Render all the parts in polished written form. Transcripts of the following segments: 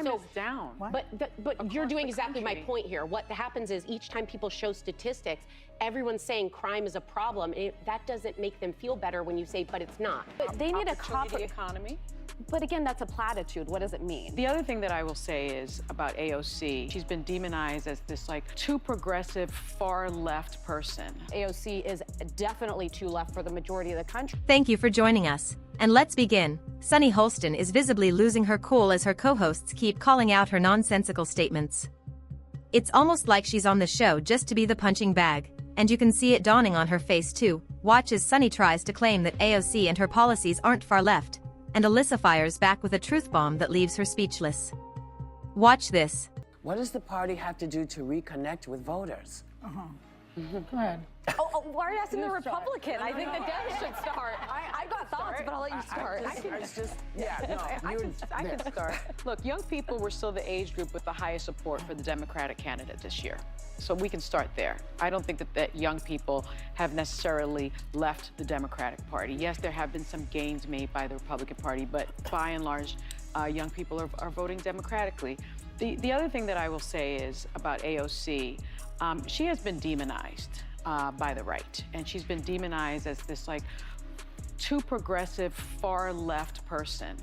crime is down. What? But you're doing exactly my point here. What happens is each time people show statistics, everyone's saying crime is a problem. That doesn't make them feel better when you say, but it's not. But they need a copy economy. But again, that's a platitude. What does it mean? The other thing that I will say is about AOC, she's been demonized as this like too progressive, far left person. AOC is definitely too left for the majority of the country. Thank you for joining us. And let's begin. Sunny Hostin is visibly losing her cool as her co-hosts keep calling out her nonsensical statements. It's almost like she's on the show just to be the punching bag, and you can see it dawning on her face too. Watch as Sunny tries to claim that AOC and her policies aren't far left, and Alyssa fires back with a truth bomb that leaves her speechless. Watch this. What does the party have to do to reconnect with voters? Go ahead. Oh, why are you asking the Republican? I think the Dems should start. I've got thoughts, but I'll let you start. I can start. Look, young people were still the age group with the highest support for the Democratic candidate this year. So we can start there. I don't think that young people have necessarily left the Democratic Party. Yes, there have been some gains made by the Republican Party, but by and large, young people are voting democratically. The other thing that I will say is about AOC, she has been demonized by the right, and she's been demonized as this like too progressive, far left person.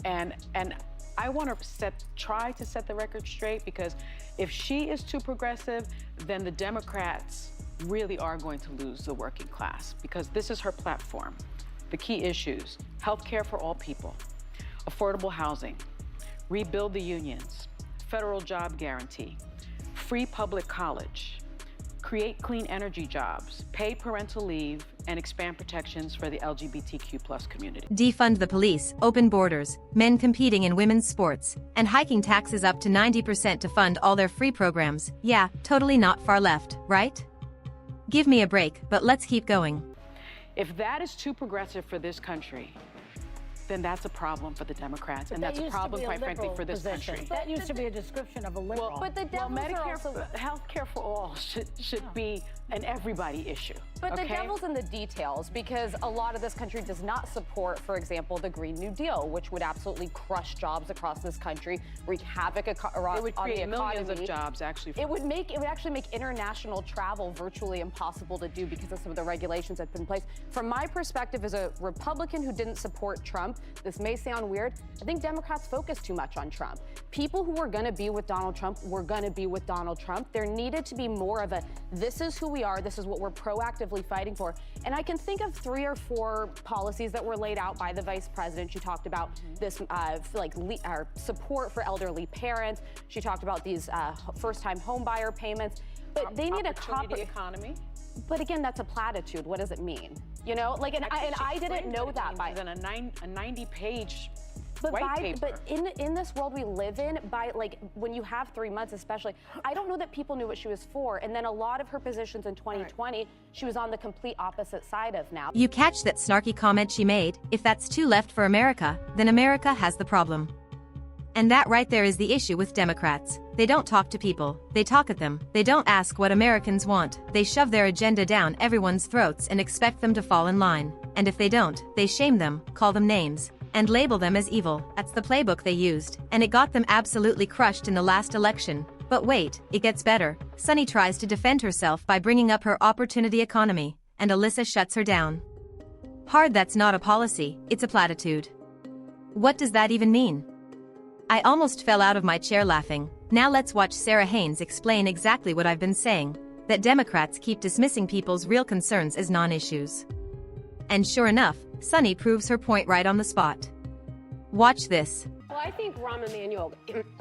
And I want to try to set the record straight, because if she is too progressive, then the Democrats really are going to lose the working class, because this is her platform. The key issues: health care for all people, affordable housing, rebuild the unions, federal job guarantee, free public college, create clean energy jobs, pay parental leave, and expand protections for the LGBTQ+ community. Defund the police, open borders, men competing in women's sports, and hiking taxes up to 90% to fund all their free programs. Yeah, totally not far left, right? Give me a break, but let's keep going. If that is too progressive for this country, then that's a problem for the Democrats, and that's a problem, quite frankly, for this country. That used to be a description of a liberal. But the devils are also... health care for all should be an everybody issue. But the devil's in the details, because a lot of this country does not support, for example, the Green New Deal, which would absolutely crush jobs across this country, wreak havoc on the economy. It would create millions of jobs, actually. It would actually make international travel virtually impossible to do because of some of the regulations that have been in place. From my perspective, as a Republican who didn't support Trump, this may sound weird, I think Democrats focus too much on Trump. People who were going to be with Donald Trump were going to be with Donald Trump. There needed to be more of a, this is who we are, this is what we're proactively fighting for. And I can think of 3 or 4 policies that were laid out by the vice president. She talked about this support for elderly parents. She talked about these first-time home buyer payments. But they need a copy economy. But again, that's a platitude. What does it mean? You know, like, and I didn't know that by a 90-page But white paper. But in this world we live in, when you have 3 months especially, I don't know that people knew what she was for. And then a lot of her positions in 2020, she was on the complete opposite side of now. You catch that snarky comment she made? If that's too left for America, then America has the problem. And that right there is the issue with Democrats. They don't talk to people, they talk at them. They don't ask what Americans want. They shove their agenda down everyone's throats and expect them to fall in line. And if they don't, they shame them, call them names, and label them as evil. That's the playbook they used, and it got them absolutely crushed in the last election. But wait, it gets better. Sunny tries to defend herself by bringing up her opportunity economy, and Alyssa shuts her down. Hard, that's not a policy, it's a platitude. What does that even mean? I almost fell out of my chair laughing. Now let's watch Sarah Haynes explain exactly what I've been saying, that Democrats keep dismissing people's real concerns as non-issues. And sure enough, Sunny proves her point right on the spot. Watch this. Well, I think Rahm Emanuel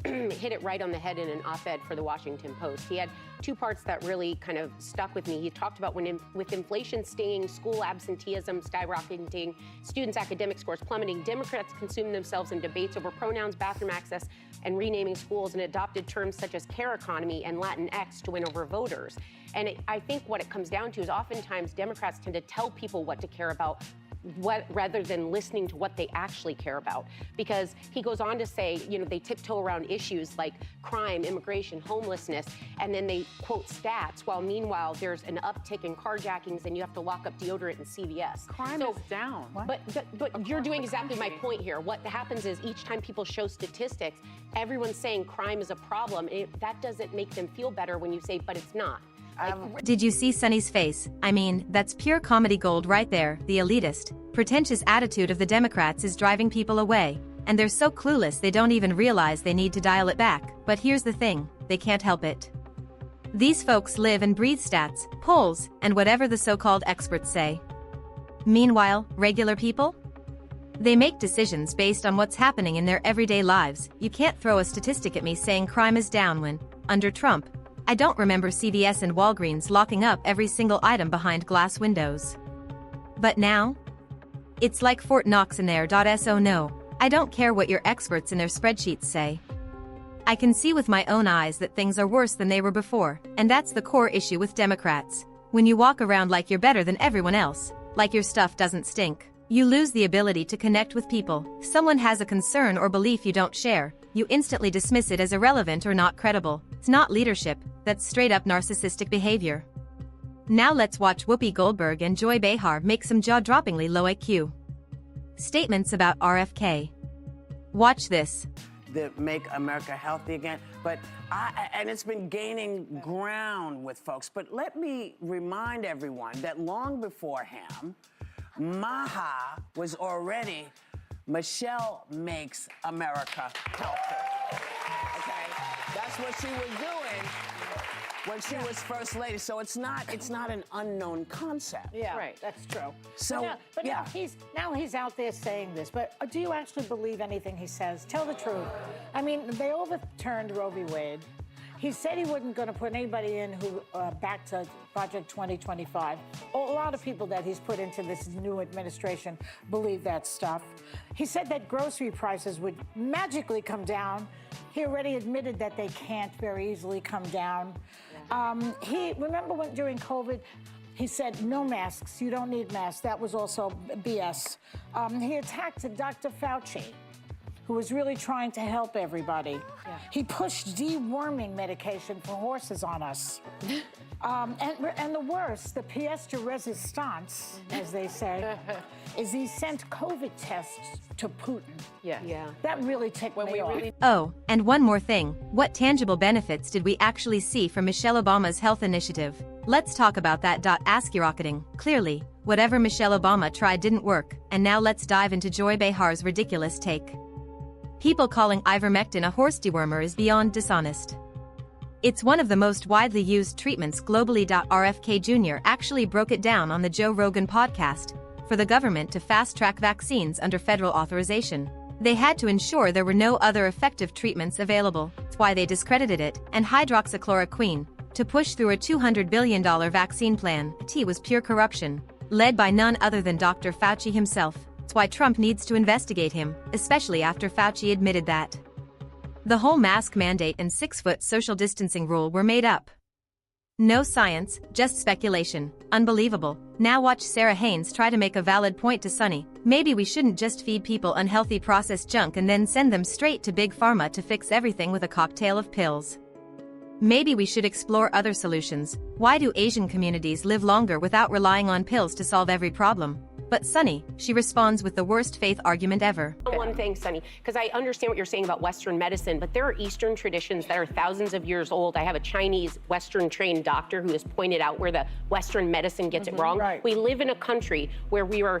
hit it right on the head in an op-ed for the Washington Post. He had 2 parts that really kind of stuck with me. He talked about with inflation stinging, school absenteeism skyrocketing, students' academic scores plummeting, Democrats consume themselves in debates over pronouns, bathroom access, and renaming schools, and adopted terms such as care economy and Latinx to win over voters. And I think what it comes down to is oftentimes Democrats tend to tell people what to care about rather than listening to what they actually care about. Because he goes on to say, you know, they tiptoe around issues like crime, immigration, homelessness, and then they quote stats, while meanwhile there's an uptick in carjackings and you have to lock up deodorant in CVS. Crime is down. But you're doing exactly my point here. What happens is each time people show statistics, everyone's saying crime is a problem. That doesn't make them feel better when you say, but it's not. Did you see Sonny's face? I mean, that's pure comedy gold right there. The elitist, pretentious attitude of the Democrats is driving people away, and they're so clueless they don't even realize they need to dial it back. But here's the thing, they can't help it. These folks live and breathe stats, polls, and whatever the so-called experts say. Meanwhile, regular people? They make decisions based on what's happening in their everyday lives. You can't throw a statistic at me saying crime is down when, under Trump, I don't remember CVS and Walgreens locking up every single item behind glass windows. But now? It's like Fort Knox in there. So no, I don't care what your experts in their spreadsheets say. I can see with my own eyes that things are worse than they were before, and that's the core issue with Democrats. When you walk around like you're better than everyone else, like your stuff doesn't stink, you lose the ability to connect with people. Someone has a concern or belief you don't share, you instantly dismiss it as irrelevant or not credible. It's not leadership, that's straight-up narcissistic behavior. Now let's watch Whoopi Goldberg and Joy Behar make some jaw-droppingly low IQ statements about RFK. Watch this. That make America healthy again, and it's been gaining ground with folks. But let me remind everyone that long before him, Maha was already Michelle Makes America Healthy. Okay, that's what she was doing when she was first lady. So it's not an unknown concept. Yeah, Right. that's true. So Now he's out there saying this, but do you actually believe anything he says? Tell the truth. I mean, they overturned Roe v. Wade. He said he wasn't going to put anybody in who back to Project 2025. A lot of people that he's put into this new administration believe that stuff. He said that grocery prices would magically come down. He already admitted that they can't very easily come down. He remember when during COVID, he said no masks. You don't need masks. That was also BS. He attacked Dr. Fauci, who was really trying to help everybody. Yeah. He pushed deworming medication for horses on us. And the worst, the pièce de résistance, as they say, is he sent COVID tests to Putin. Yeah. That really ticked me off. Oh, and one more thing. What tangible benefits did we actually see from Michelle Obama's health initiative? Let's talk about that. Skyrocketing. Clearly, whatever Michelle Obama tried didn't work, and now let's dive into Joy Behar's ridiculous take. People calling ivermectin a horse dewormer is beyond dishonest. It's one of the most widely used treatments globally. RFK Jr. actually broke it down on the Joe Rogan podcast. For the government to fast-track vaccines under federal authorization, they had to ensure there were no other effective treatments available. That's why they discredited it, and hydroxychloroquine, to push through a $200 billion vaccine plan. It was pure corruption, led by none other than Dr. Fauci himself. That's why Trump needs to investigate him, especially after Fauci admitted that the whole mask mandate and 6-foot social distancing rule were made up. No science, just speculation. Unbelievable. Now watch Sarah Haynes try to make a valid point to Sonny. Maybe we shouldn't just feed people unhealthy processed junk and then send them straight to Big Pharma to fix everything with a cocktail of pills. Maybe we should explore other solutions. Why do Asian communities live longer without relying on pills to solve every problem? But Sonny, she responds with the worst faith argument ever. One thing, Sonny, because I understand what you're saying about Western medicine, but there are Eastern traditions that are thousands of years old. I have a Chinese Western-trained doctor who has pointed out where the Western medicine gets it wrong. Right. We live in a country where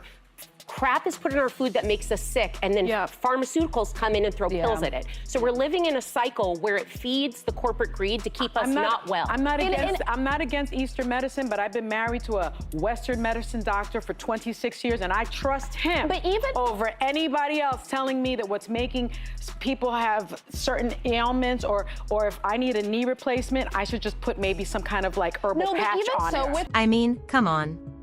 crap is put in our food that makes us sick, and then pharmaceuticals come in and throw pills at it. So we're living in a cycle where it feeds the corporate greed to keep us not well. I'm not against Eastern medicine, but I've been married to a Western medicine doctor for 26 years, and I trust him over anybody else telling me that what's making people have certain ailments, or if I need a knee replacement, I should just put maybe some kind of like herbal patch on it. I mean, come on.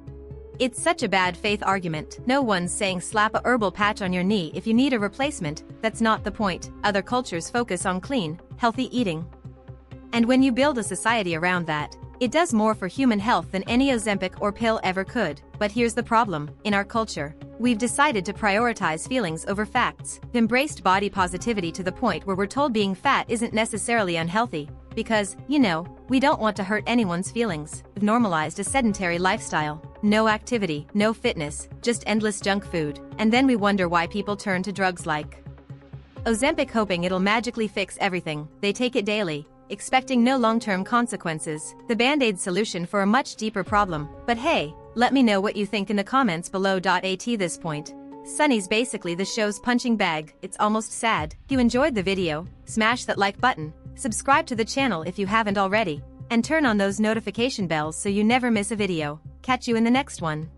It's such a bad faith argument. No one's saying slap a herbal patch on your knee if you need a replacement. That's not the point. Other cultures focus on clean, healthy eating. And when you build a society around that, it does more for human health than any Ozempic or pill ever could. But here's the problem. In our culture, We've decided to prioritize feelings over facts, embraced body positivity to the point where we're told being fat isn't necessarily unhealthy, because, you know, we don't want to hurt anyone's feelings. We've normalized a sedentary lifestyle. No activity, no fitness, just endless junk food. And then we wonder why people turn to drugs like Ozempic, hoping it'll magically fix everything. They take it daily, expecting no long-term consequences. The Band-Aid solution for a much deeper problem. But hey, let me know what you think in the comments below. At this point, Sunny's basically the show's punching bag. It's almost sad. If you enjoyed the video, smash that like button, subscribe to the channel if you haven't already, and turn on those notification bells so you never miss a video. Catch you in the next one.